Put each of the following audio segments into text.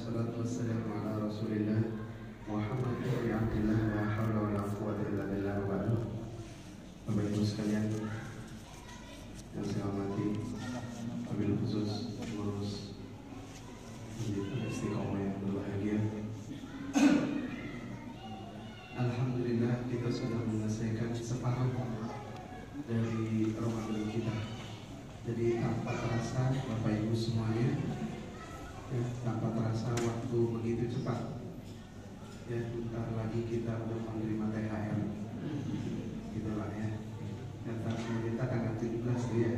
wassalatu wassalamu ala Rasulillah Muhammad ibn Abdillah wa hawla wa la quwwata illa billah wa ba'du. Bapak Ibu sekalian yang saya hormati, wabil khusus pengurus Istiqomah yang berbahagia. Alhamdulillah kita sudah menyelesaikan separuh dari Ramadan kita. Jadi tanpa terasa Bapak Ibu semuanya, ya, tanpa terasa waktu begitu cepat. Ya, bentar lagi kita udah menerima THR. Gitu lah ya. Kata pemerintah tanggal 17 dia.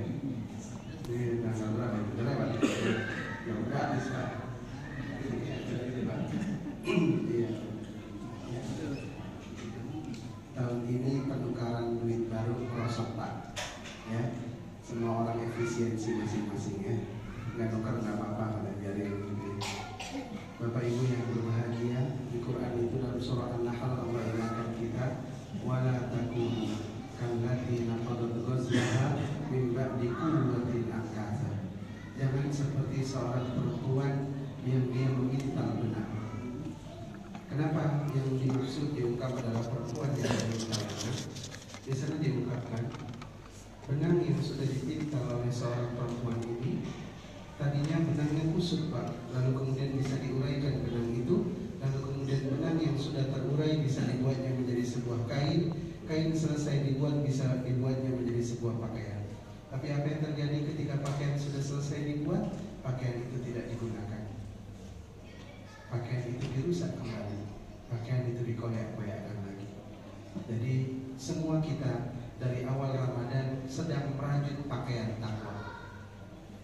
Ini tanggal berapa? Udah lewat. Ya udah bisa. Iya. Tahun ini penukaran duit baru merosot Pak. Ya. Semua orang efisiensi masing-masing ya. Nggak nuker nggak apa-apa, pada biarin gitu. Bapak Ibu yang berbahagia, di Quran itu dalam surah An-Nahl Allah ingatkan kita, wala takunu kallati naqadat ghazlaha min ba'di quwwatin ankatha. Jangan seperti seorang perempuan yang dia mengintal benang. Kenapa yang dimaksud diungkap adalah perempuan yang mengintal benang? Di sana diungkapkan benang yang sudah dipintal oleh seorang perempuan ini, tadinya benangnya kusut Pak, lalu kemudian bisa diuraikan benang itu, lalu kemudian benang yang sudah terurai bisa dibuatnya menjadi sebuah kain, kain selesai dibuat bisa dibuatnya menjadi sebuah pakaian. Tapi apa yang terjadi ketika pakaian sudah selesai dibuat, pakaian itu tidak digunakan, pakaian itu dirusak kembali, pakaian itu dikoyak-koyakkan lagi. Jadi semua kita dari awal Ramadan sedang merajut pakaian takwa.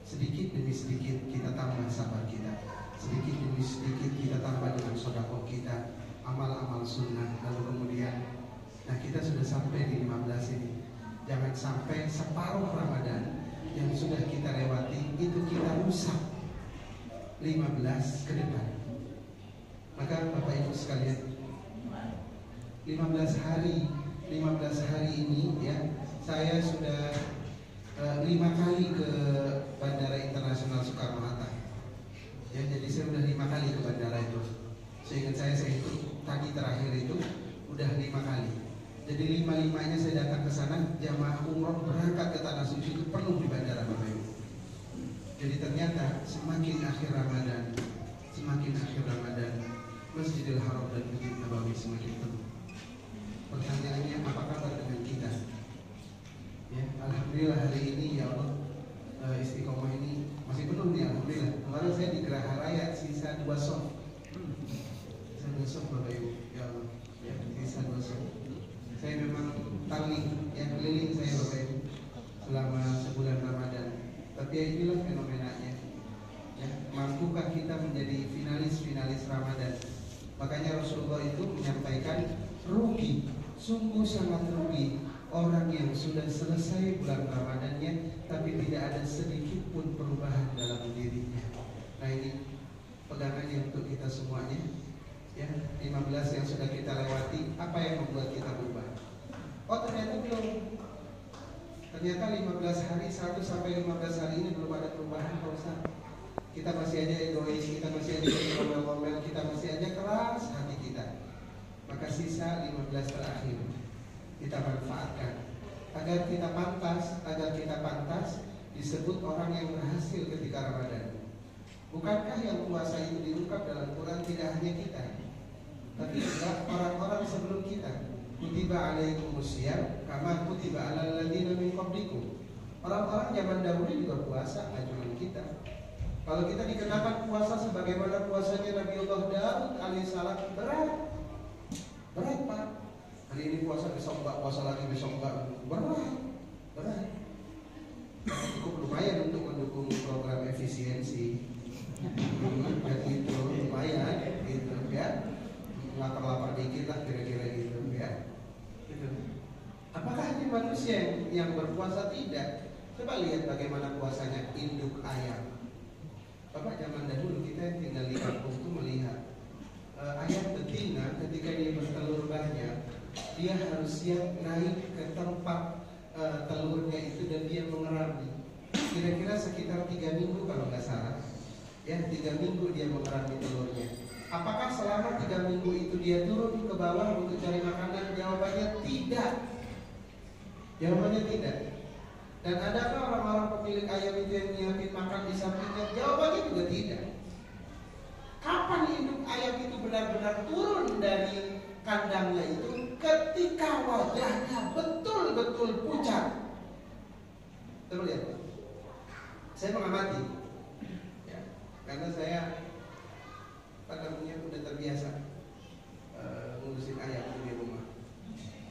Sedikit demi sedikit kita tambah sabar kita, sedikit demi sedikit kita tambah dengan sedekah kita, amal-amal sunnah. Lalu kemudian, nah kita sudah sampai di 15 ini. Jangan sampai separuh Ramadan yang sudah kita lewati itu kita rusak 15 ke depan. Maka Bapak Ibu sekalian, 15 hari ini ya, saya sudah 5 kali ke Bandara Internasional Soekarno-Hatta. Ya, jadi saya udah 5 kali ke bandara itu. Seingat saya itu tadi terakhir itu udah 5 kali. Jadi 5-5-nya saya datang ke sana, jamaah umroh berangkat ke tanah suci itu penuh di bandara Bapak Ibu. Jadi ternyata semakin akhir Ramadan, Masjidil Haram dan Masjid Nabawi semakin penuh. Pertanyaannya, apa kabar dengan kita? Ya, alhamdulillah hari ini ya Allah, Istiqomah ini masih penuh nih alhamdulillah. Kemarin saya di Geraha Raya sisa 2 soft. Sisa 2 soft Bapak Ibu, ya Allah. Ya, sisa 2 soft. Saya memang tali yang keliling saya Bapak Ibu selama sebulan Ramadan. Tapi ya inilah fenomenanya. Ya, mampukah kita menjadi finalis Ramadan? Makanya Rasulullah itu menyampaikan rugi, sungguh sangat rugi orang yang sudah selesai bulan Ramadannya tapi tidak ada sedikit pun perubahan dalam dirinya. Nah ini pegangannya untuk kita semuanya. Ya, 15 yang sudah kita lewati, apa yang membuat kita berubah? Oh ternyata belum. Ternyata 15 hari, 1 sampai 15 hari ini belum ada perubahan Pak Ustaz. Kita masih aja egois, kita masih aja ngomel-ngomel, kita masih aja keras hati kita. Maka sisa 15 terakhir kita manfaatkan agar kita pantas disebut orang yang berhasil ketika Ramadan. Bukankah yang puasa itu diungkap dalam Quran tidak hanya kita, tapi juga orang-orang sebelum kita. Kutiba alaikumusiyam kama kutiba alal ladzina min qablikum. Orang-orang zaman dahulu juga puasa, nggak cuma kita. Kalau kita dikenakan puasa sebagaimana puasanya Nabi Allah Daud alaihissalam, berat Pak. Hari ini puasa, besok enggak puasa lagi, besok enggak, berat. Cukup lumayan untuk mendukung program efisiensi. Gitu, lumayan gitu ya. Lapar-lapar dikit lah kira-kira gitu ya. Gitu. Apakah hanya manusia yang berpuasa? Tidak. Coba lihat bagaimana puasanya induk ayam. Bapak zaman dahulu kita tinggal di kampung itu melihat ayam betina ketika dia bertelur banyak, dia harus siap naik ke tempat telurnya itu dan dia mengerami. Kira-kira sekitar 3 minggu kalau nggak salah. Ya, 3 minggu dia mengerami telurnya. Apakah selama 3 minggu itu dia turun ke bawah untuk cari makanan? Jawabannya tidak. Jawabannya tidak. Dan adakah orang-orang pemilik ayam itu yang nyiapin makan di sampingnya? Jawabannya juga tidak. Kapan induk ayam itu benar-benar turun dari kandangnya itu? Ketika wajahnya betul-betul pucat. Coba lihat. Saya mengamati, ya, karena saya udah terbiasa ngurusin ayam di rumah.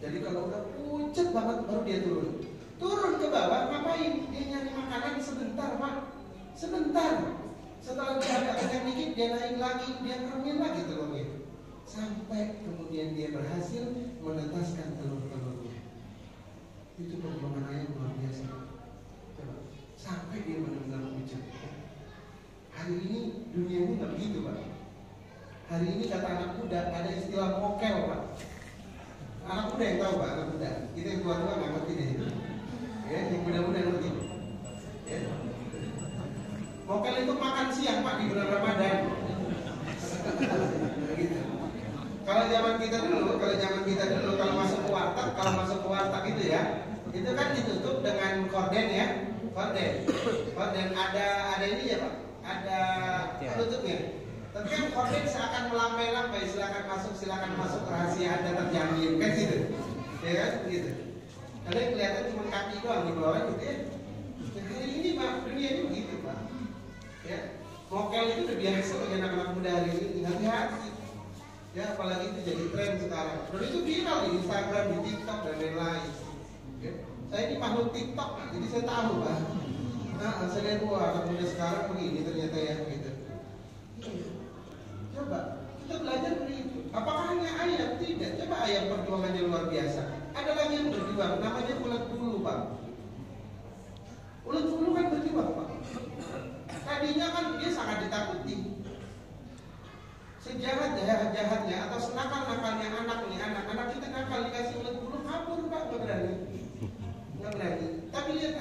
Jadi kalau udah pucat banget baru dia turun. Turun ke bawah ngapain? Dia nyari makanan sebentar, Pak. Sebentar. Setelah dia agak kenyang dikit, dia naik lagi, dia keremin lagi telurnya. Sampai kemudian dia berhasil menetaskan telur-telurnya. Itu perjuangan ayam luar biasa. Coba. Sampai dia benar-benar pucat. Hari ini dunia ini nggak begitu, Pak. Hari ini kata anak muda ada istilah mokel, Pak. Anak muda yang tahu, Pak, anak muda. Kita yang tua-tua nggak ngerti deh. Ya, yang muda-muda ngerti. Ya. Mokel itu makan siang, Pak, di bulan Ramadan. Gitu. Kalau zaman kita dulu, kalau masuk ke warteg itu ya, itu kan ditutup dengan korden ya, korden ada ini ya, Pak, ada penutupnya. Tapi kan korden seakan melambai-lambai, silakan masuk, rahasia Anda terjamin, kan gitu, ya kan, gitu. Kalian kelihatan cuma kaki doang di bawah gitu ya. Nah, hari ini Pak, dunia ini begitu, Pak. Ya, mokel itu udah biasa bagi anak-anak muda hari ini, hati-hati. Ya, apalagi itu jadi tren sekarang. Dan itu viral di Instagram, di TikTok dan lain-lain. Ya. Saya ini makhluk TikTok, jadi saya tahu, Pak. Nah, saya lihat wah anak muda sekarang begini ternyata ya gitu. Coba kita belajar dari itu. Apakah hanya ayam? Tidak. Coba ayam perjuangannya luar biasa. Ada lagi yang berjuang, namanya ulet bulu, Pak. Ulet bulu kan berjuang, Pak. Tadinya kan dia sangat ditakuti. Sejahat-jahatnya atau senakal-nakalnya anak kita nakal dikasih ulet bulu kabur, Pak, nggak berani. Tapi lihat,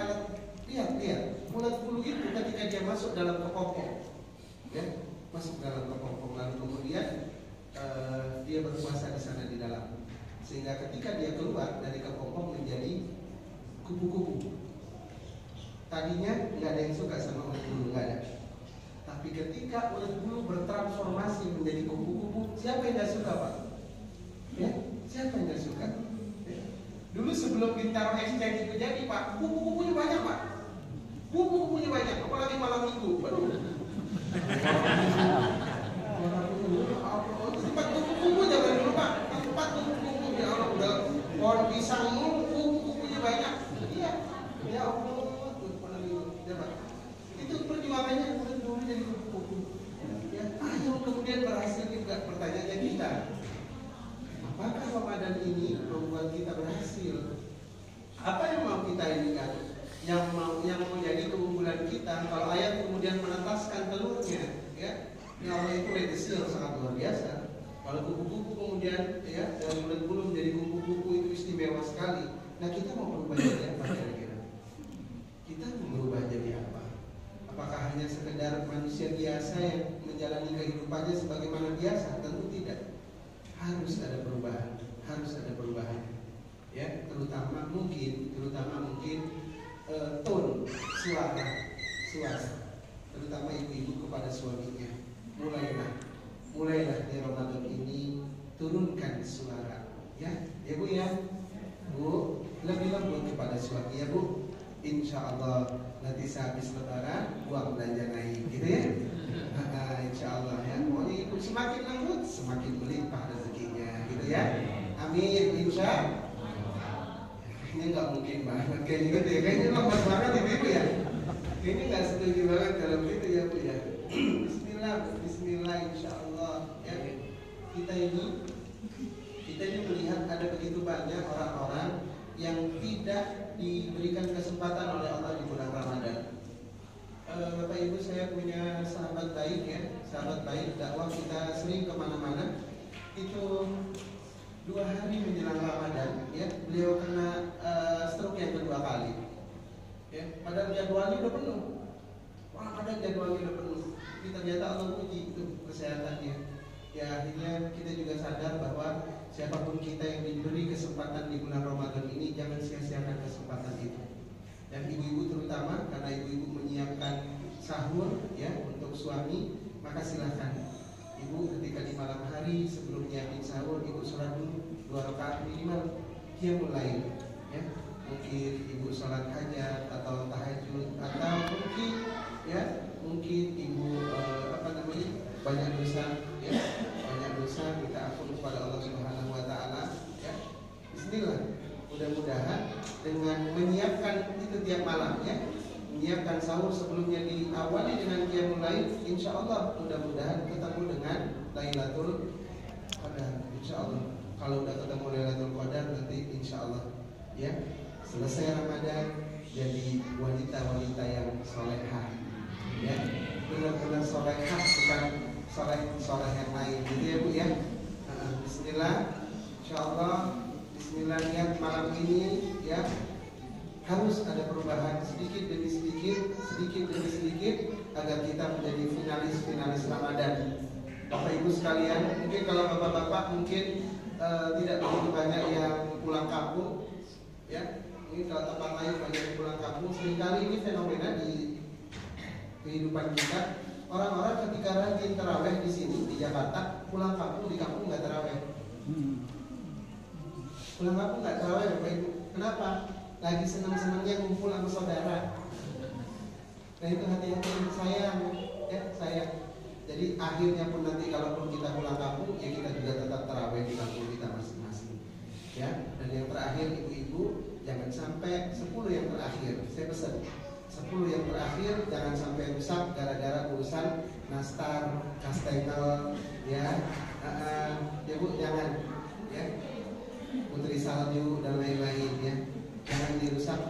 ulet bulu itu ketika dia masuk dalam kepompong, ya, lalu kemudian dia berpuasa di sana di dalam, sehingga ketika dia keluar dari kepompong menjadi kupu-kupu. Tadinya nggak ada yang suka sama ulet bulu, nggak ada. Tapi ketika ulet bulu bertransformasi menjadi kupu-kupu, siapa yang nggak suka, Pak? Ya, siapa yang nggak suka? Ya. Dulu sebelum Bintaro Exchange itu jadi, Pak, kupu-kupunya banyak, Pak. Kupu-kupunya banyak, apalagi malam minggu. Waduh. Tempat kupu-kupu zaman dulu, Pak. Tempat kupu-kupu, ya Allah, udah pohon pisang kupu-kupunya banyak. Iya, ya Allah. Itu perjuangannya dulu jadi kupu-kupu. Ya, ayo kemudian berhasil juga. Pertanyaannya kita, apakah Ramadan ini membuat kita berhasil? Apa yang mau kita ini kan? Yang mau jadi keunggulan kita. Kalau ayam kemudian menetaskan telurnya, ya Allah itu legacy yang sangat luar biasa. Kalau kupu-kupu kemudian ya dari ulet bulu menjadi kupu-kupu itu istimewa sekali. Nah, kita mau berubah jadi apa kira-kira? Kita mau berubah jadi apa? Apakah hanya sekedar manusia biasa yang menjalani kehidupannya sebagaimana biasa? Tentu tidak. Harus ada perubahan. Ya, terutama mungkin tone suara, terutama ibu-ibu kepada suaminya. Mulailah di Ramadan ini turunkan suara, ya Bu ya. Bu, lebih lembut kepada suami ya Bu. Insya Allah nanti sehabis lebaran uang belanja naik, gitu ya. Insya Allah ya. Pokoknya ibu semakin lembut, semakin melimpah rezekinya, gitu ya. Amin. Insya Allah. Ini nggak mungkin banget kayak gitu ya. Kayaknya lemah banget ibu ya. Ini nggak setuju banget kalau gitu ya Bu ya. Bismillah, Insya Allah ya. Kita ini melihat ada begitu banyak orang-orang yang tidak diberikan kesempatan oleh Allah di bulan Ramadan. Bapak Ibu, saya punya sahabat baik dakwah, kita sering kemana-mana. Itu 2 hari menjelang Ramadan, ya, beliau kena stroke yang kedua kali. Ya, padahal jadwalnya udah penuh. orang kadang jadwalnya udah penuh, tapi ternyata Allah uji itu kesehatannya. Ya akhirnya kita juga sadar bahwa siapapun kita yang diberi kesempatan di bulan Ramadan ini, jangan sia-siakan kesempatan itu. Dan ibu-ibu terutama, karena ibu-ibu menyiapkan sahur ya untuk suami, maka silahkan ibu ketika di malam hari sebelum nyiapin sahur, ibu sholat dulu 2 rakaat minimal, dia mulai ya. Mungkin ibu sholat hajat atau tahajud, atau mungkin ibu banyak dosa ya, banyak dosa, minta ampun kepada Allah Subhanahu wa taala ya. Bismillah. Mudah-mudahan dengan menyiapkan itu tiap malamnya, menyiapkan sahur sebelumnya diawali dengan qiyamul lail, insyaallah mudah-mudahan ketemu dengan Lailatul Qadar insyaallah. Kalau udah ketemu Lailatul Qadar nanti insyaallah ya, selesai Ramadan jadi wanita-wanita yang solehah ya, benar-benar solehah, bukan soleh yang lain gitu ya Bu ya. Bismillah, insyaallah. Bismillah, niat malam ini ya harus ada perubahan sedikit demi sedikit, agar kita menjadi finalis Ramadan. Bapak Ibu sekalian, mungkin kalau bapak-bapak mungkin tidak begitu banyak yang pulang kampung ya. Ini kalau tempat lain banyak yang pulang kampung. Seringkali ini fenomena di kehidupan kita, orang-orang ketika rajin taraweh di sini di Jakarta, pulang kampung di kampung nggak taraweh. Pulang kampung nggak taraweh Bapak Ibu. Kenapa? Lagi senang-senangnya ngumpul sama saudara. Nah itu hati-hati, sayang ya, sayang. Jadi akhirnya pun nanti kalaupun kita pulang kampung, ya kita juga tetap taraweh di kampung kita masing-masing ya. Dan yang terakhir ibu-ibu, jangan sampai 10 yang terakhir, saya pesan 10 yang terakhir jangan sampai rusak gara-gara urusan nastar, kastengel ya. Ya Bu, jangan ya, putri salju dan lain-lain ya. Jangan dirusak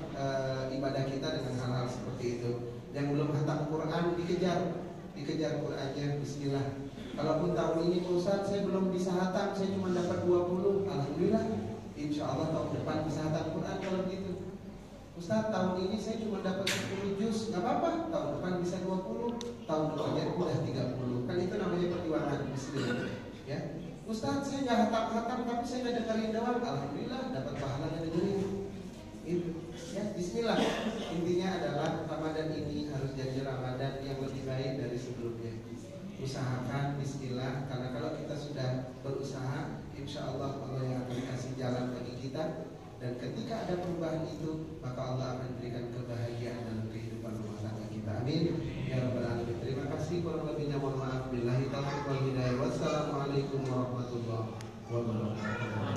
ibadah kita dengan hal-hal seperti itu. Yang belum khatam Quran dikejar Qurannya. Bismillah. Kalaupun tahun ini Ustaz saya belum bisa khatam, saya cuma dapat 20, alhamdulillah. Insya Allah tahun depan bisa khatam Quran kalau begitu. Ustaz tahun ini saya cuma dapat 10 juz, nggak apa-apa. Tahun depan bisa 20, tahun depannya udah 30. Kan itu namanya perjuangan. Bismillah. Ya. Ustaz saya nggak khatam tapi saya nggak dengerin doang, alhamdulillah dapat pahala dengerin. Itu ya, bismillah. Intinya adalah Ramadan ini harus jadi Ramadan yang lebih baik dari sebelumnya. Usahakan bismillah, karena kalau kita sudah berusaha, insya Allah Allah yang akan kasih jalan bagi kita. Dan ketika ada perubahan itu, maka Allah akan berikan kebahagiaan dalam kehidupan rumah tangga kita. Amin ya rabbal alamin. Terima kasih, kurang lebihnya mohon maaf. Billahi taufiq wal hidayah. Wassalamualaikum warahmatullahi wabarakatuh.